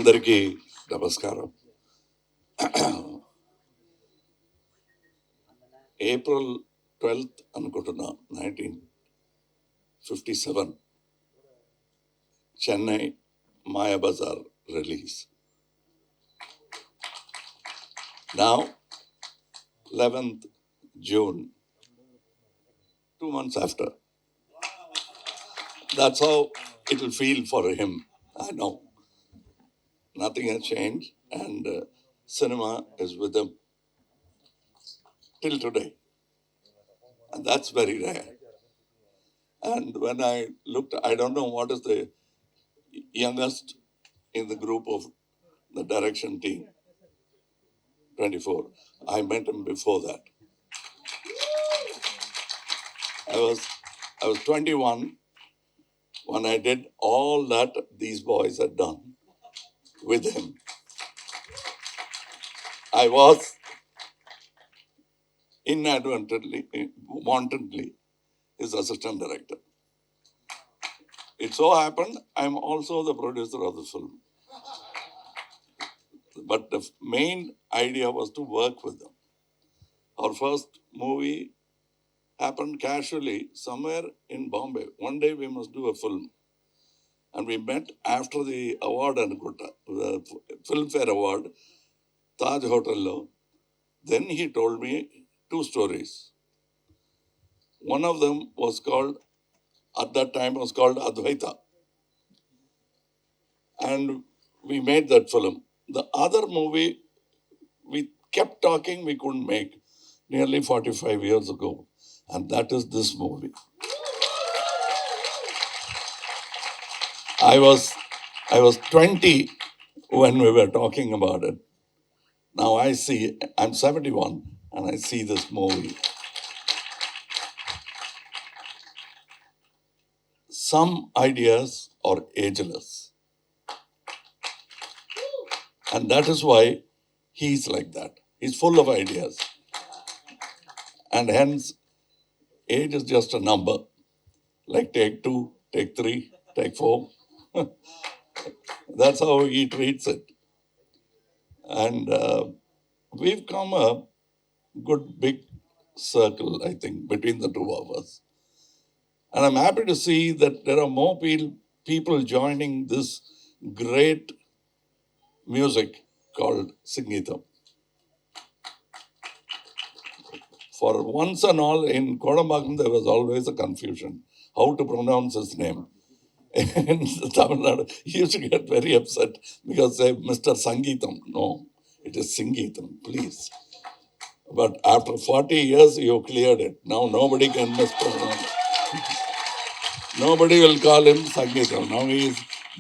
అందరికీ నమస్కారం. April 12th అనుకుంటున్నా 1957 Chennai Mayabazar release. Now 11th June, 2 months after. That's how it will feel for him. I know. Nothing has changed, and cinema is with him till today. And that's very rare. And when I looked, I don't know what is the youngest in the group of the direction team, 24. I met him before that. I was 21 when I did all that these boys had done with him. I was inadvertently, wantonly, his assistant director. It so happened I'm also the producer of the film. But the main idea was to work with them. Our first movie happened casually somewhere in Bombay. One day we must do a film. And we met after the award, the Filmfare Award, Taj Hotel. Then he told me 2 stories. One of them was called, at that time was called Advaita. And we made that film. The other movie, we kept talking, we couldn't make, nearly 45 years ago. And that is this movie. I was 20 when we were talking about it. Now I'm 71 and I see this movie. Some ideas are ageless. And that is why he's like that. He's full of ideas. And hence, age is just a number. Like take 2, take 3, take 4. That's how he treats it. And we've come a good big circle, I think, between the two of us. And I'm happy to see that there are more people joining this great music called SingGeetham. For once and all, in Kodambakam, there was always a confusion how to pronounce his name. In Tamil Nadu, he used to get very upset because say, Mr. Sangeetham. No, it is SingGeetham, please. But after 40 years, you cleared it. Now nobody can mispronounce. Nobody will call him Sangeetham. Now he is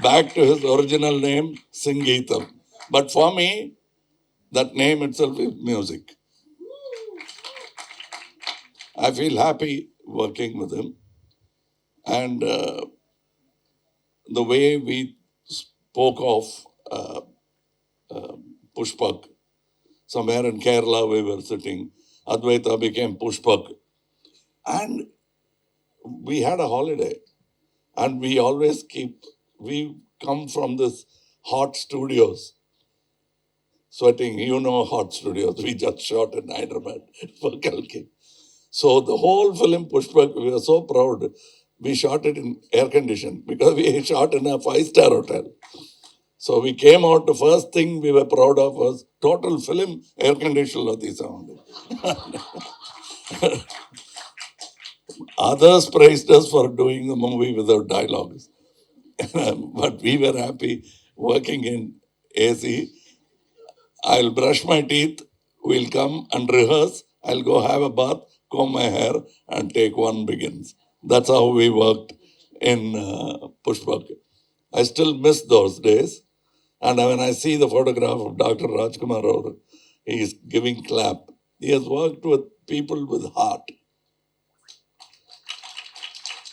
back to his original name, SingGeetham. But for me, that name itself is music. I feel happy working with him. And the way we spoke of Pushpak, somewhere in Kerala we were sitting, Advaita became Pushpak. And we had a holiday. And we come from this hot studios, sweating, hot studios. We just shot in Hyderabad for Kalki. So the whole film Pushpak, we were so proud. We shot it in air condition because we shot in a 5-star hotel. So we came out, the first thing we were proud of was total film air condition of the sound. Others praised us for doing the movie without dialogues. But we were happy working in AC. I'll brush my teeth, we'll come and rehearse, I'll go have a bath, comb my hair, and take one begins. That's how we worked in Pushpak. I still miss those days. And when I see the photograph of Dr. Rajkumar, he is giving clap. He has worked with people with heart.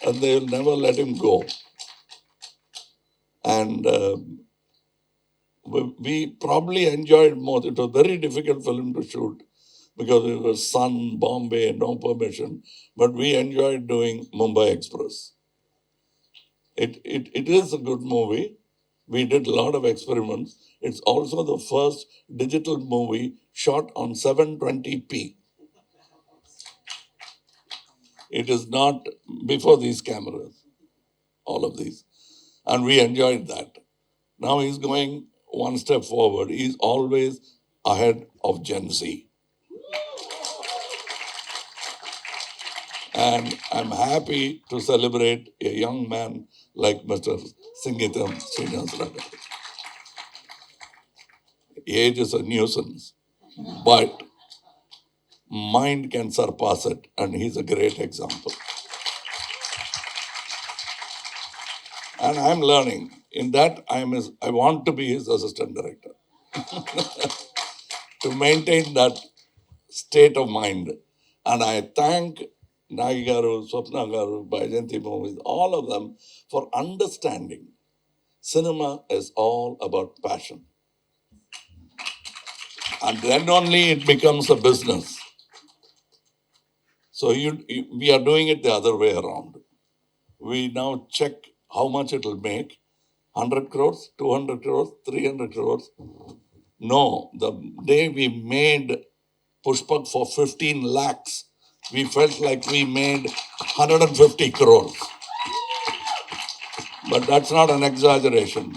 And they will never let him go. And we probably enjoyed more. It was a very difficult film to shoot because it was sun, Bombay, no permission. But we enjoyed doing Mumbai Express. It is a good movie, We did a lot of experiments. It's also the first digital movie shot on 720p. It is not before these cameras, all of these. And we enjoyed that. Now he's going one step forward. He's always ahead of Gen Z. And I'm happy to celebrate a young man like Mr. SingGeetham. Age is a nuisance, but mind can surpass it, and he's a great example. And I'm learning. In that, I want to be his assistant director to maintain that state of mind. And I thank Nagi Garu, Swapna Garu, Baijanti Movies, all of them for understanding cinema is all about passion. And then only it becomes a business. So we are doing it the other way around. We now check how much it will make. 100 crores, 200 crores, 300 crores. No, the day we made Pushpak for 15 lakhs, we felt like we made 150 crores. But that's not an exaggeration.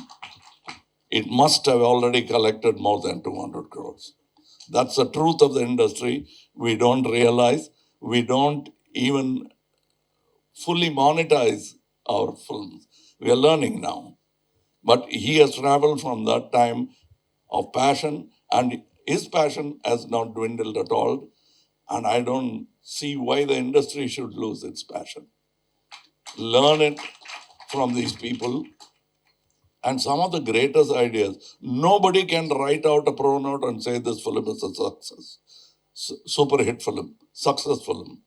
It must have already collected more than 200 crores. That's the truth of the industry. We don't realize, we don't even fully monetize our films. We are learning now. But he has traveled from that time of passion, and his passion has not dwindled at all. And I don't see why the industry should lose its passion. Learn it from these people. And some of the greatest ideas, nobody can write out a pro note and say this film is a success, super hit film, success film.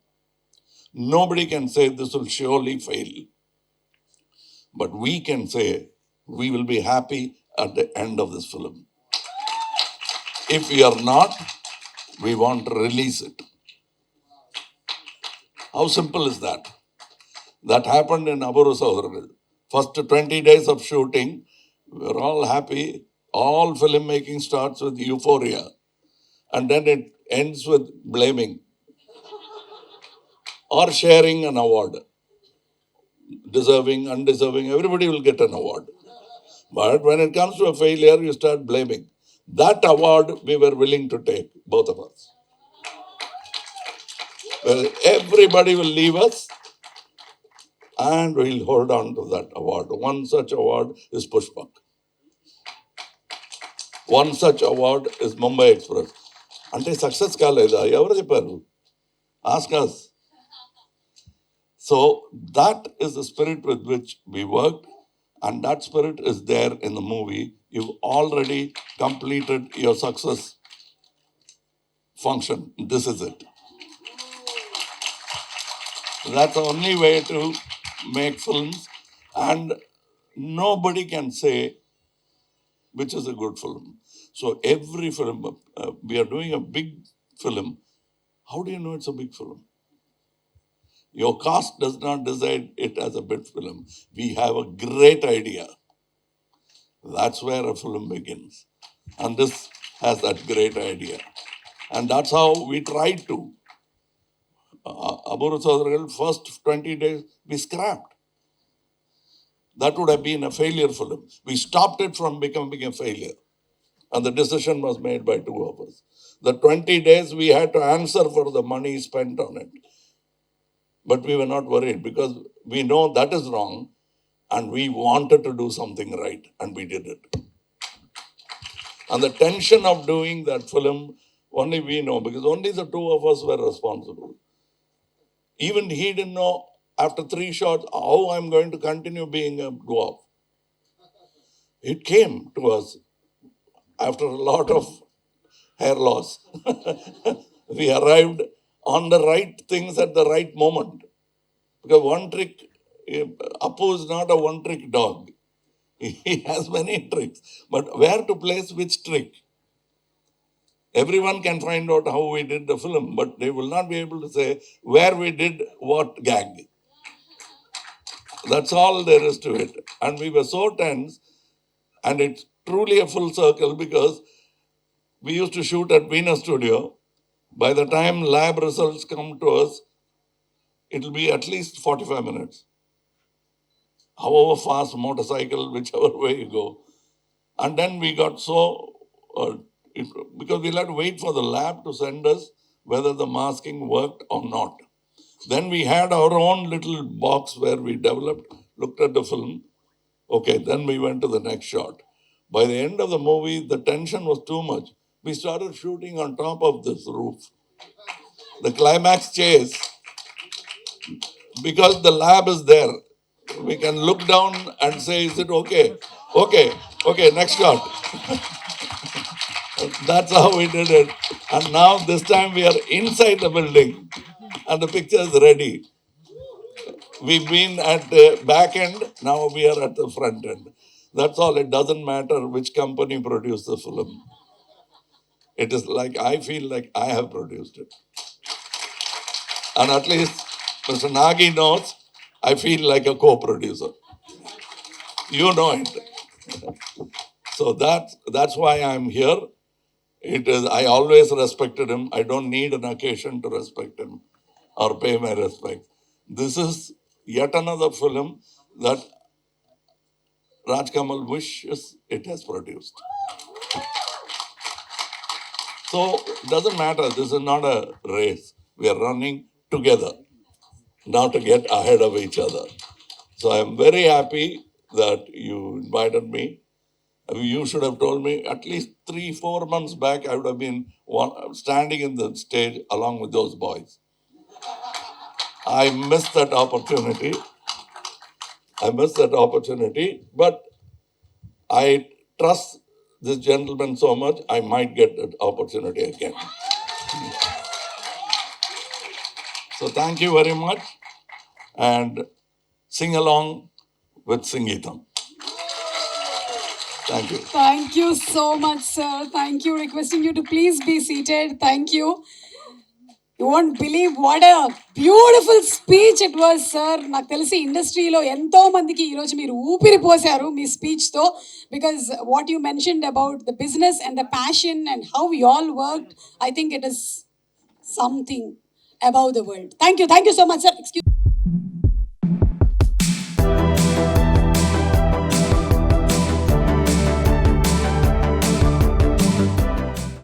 Nobody can say this will surely fail. But we can say we will be happy at the end of this film. If we are not, we want to release it. How simple is that? That happened in Aburu Saudhargal. First 20 days of shooting, we're all happy. All filmmaking starts with euphoria. And then it ends with blaming or sharing an award. Deserving, undeserving, everybody will get an award. But when it comes to a failure, you start blaming. That award we were willing to take, both of us. Well, everybody will leave us and we'll hold on to that award. One such award is Pushpak. One such award is Mumbai Express. Ante success kaleda, evaru chepparu? Ask us. So that is the spirit with which we worked, and that spirit is there in the movie. You've already completed your success function. This is it. That's the only way to make films, and nobody can say which is a good film. So every film, we are doing a big film. How do you know it's a big film? Your cast does not decide it as a big film. We have a great idea. That's where a film begins. And this has that great idea. And that's how we tried to. Aburu Saudhargal, first 20 days, we scrapped. That would have been a failure film. We stopped it from becoming a failure. And the decision was made by two of us. The 20 days we had to answer for the money spent on it. But we were not worried because we know that is wrong and we wanted to do something right and we did it. And the tension of doing that film, only we know because only the two of us were responsible. Even he didn't know after 3 shots how I'm going to continue being a dwarf. It came to us after a lot of hair loss. We arrived on the right things at the right moment. Because one trick, Apu is not a one trick dog. He has many tricks. But where to place which trick? Everyone can find out how we did the film, but they will not be able to say where we did what gag. That's all there is to it. And we were so tense. And it's truly a full circle because we used to shoot at Venus Studio. By the time lab results come to us, it'll be at least 45 minutes. However fast motorcycle, whichever way you go. And then we got so, it, because we'll have to wait for the lab to send us whether the masking worked or not. Then we had our own little box where we developed, looked at the film. Okay, then we went to the next shot. By the end of the movie, the tension was too much. We started shooting on top of this roof. The climax chase, because the lab is there, we can look down and say, is it okay? Okay, okay, next shot. That's how we did it. And now this time we are inside the building and the picture is ready. We've been at the back end, now we are at the front end. That's all. It doesn't matter which company produced the film. It is like I feel like I have produced it. And at least Mr. Nagi knows I feel like a co-producer. You know it. So that's why I'm here. It is I always respected him. I don't need an occasion to respect him or pay my respect. This is yet another film that Raj Kamal wishes it has produced. So it doesn't matter. This is not a race. We are running together, not to get ahead of each other. So I'm very happy that you invited me. You should have told me at least 3-4 months back. I would have been standing in the stage along with those boys. I missed that opportunity. But I trust this gentleman so much, I might get that opportunity again. So thank you very much and sing along with SingGeetham. Thank you. Thank you so much, sir. Thank you. Requesting you to please be seated. Thank you. You won't believe what a beautiful speech it was, sir. నాకు తెలిసి ఇండస్ట్రీలో ఎంతో మందికి ఈరోజు మీరు ఊపిరి పోసారు మీ స్పీచ్తో because what you mentioned about the business and the passion and how you all work I think it is something above the world thank you so much sir excuse